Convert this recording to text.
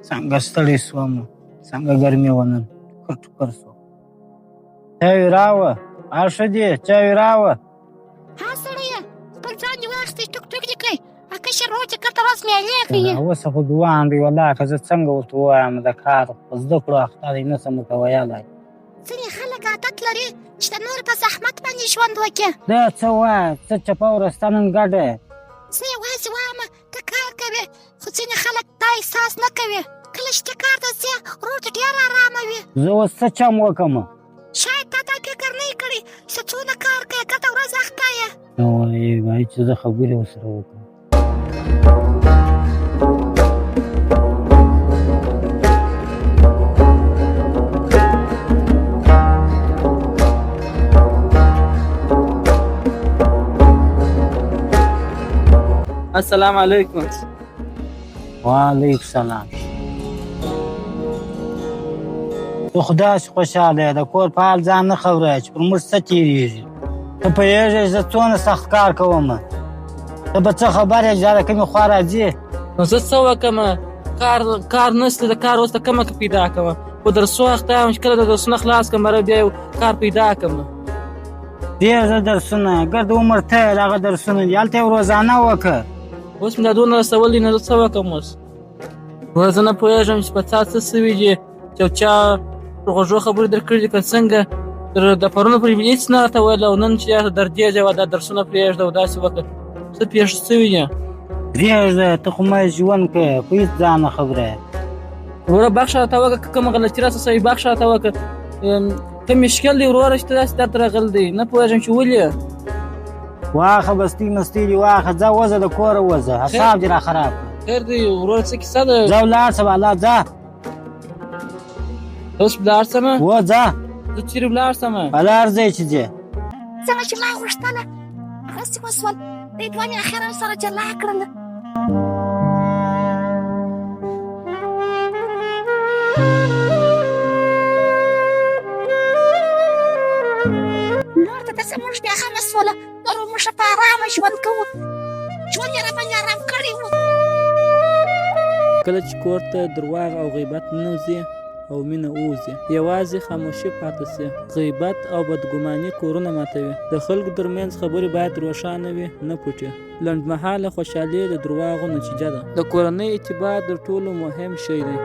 څنګه ستړی شوم، څنګه ګرمي وه نن، ټوکر ټوکر شوم. چای راوړه، ښه دي چای راوړه. ها سړیه، خپل ځان دې واخیستی، ټوک ټوک دې کړئ. کشر ورور چې کلته ورځ میلې کوي. اوس خو ځوان دی والله، که زه څنګه ورته ووایم د کار په زده کړو اخته دی، نه څه ورته ویلی. ځینې خلک عادت لري چې د نورو په زحمت باندې ژوند وکړي. دا څه وایه، څه چپه ورسته نن ګډه. زه یوازې وایم ته کار کوې، خو ځینې خلک دا احساس نه کوي. کله چې ته کار ته ځې ورور ته ډېر ارامه وي. زه اوس څه چم وکړم؟ شاید تا دا فکر نه یې کړی چې څونه کار کوې، کله ورځ اخته یې. نو وایي چې زه خبرې ورسره وکړم. السلام علیکم. وعلیکم سلام. ته خو داسې خوشحاله یې، د کور په حال ځان نه خبره چې پر موږ څه تېرېږي. ته پوهېږې زه څونه سخت کار کوم. ته به څه خبر یې چې دا د کومې خوا راځي؟ نو زه څه وکړم؟ کار نشته، د کار اوس ته کومه پیدا کوم. په درسو اخته یم چې کله د درسونه خلاص کړم بیا یو کار پیدا کړم. ډېر زه درسونه ګرد عمر ته یې هغه درسونه دي، هلته یې روزانه وکړه. اوس مې دا دونه رسول دي، نو زه څه وکړم اوس؟ زه نه پوهېږم چې په چا څه سوي دي، چې یو چا پر غوږو خبرې در کړي دي که څنګه. د پرونه پورې مې هېڅ نه راته ویل، او نن چې یاره در دې ځای دا درسونه پرېږده او داسې وکړه. څه پېښ سوي دي؟ پرېږده، ته خو مه ژوند کوې، په هېڅ ځان نه خبره یې. وروره بخښه راته وکړه، که کومه غلطي راته سوې بخښه راته وکړه. ته مشکل دی وروره چې ته داسې درته راغلی دی، نه پوهېږم چې ولې. واخه بستي مستي دي واخه، ځه وځه د کوره وځه، حساب دې را خراب کړه. خیر دی وروره، څه کیسه ده؟ ځه ولاړ شه بالا، ځه اوس ولاړ شمه؟ و ځه. زه چېرې ولاړ شمه؟ ولاړ ځئ چې ځې. څنګه چې ما غوښتله هغسې وسول. دې دوه مې اخر سره جلا کړله. نور ته داسې موږ بیا ښه وسوله، نور به موږ په ارامه ژوند کوو. ژوند یې راباندې ارام کړی و. کله چې کور ته درواغ او غیبت ننوځي او مینه ووځي، یوازې خاموشي پاتې سي. غیبت او بدګماني کورونه ماتوي. د خلکو ترمنځ خبرې باید روښانه وي، نه پټې. لنډمهاله خوشحالي د درواغو نتیجه ده. د کورنۍ اعتبار تر ټولو مهم شی دی.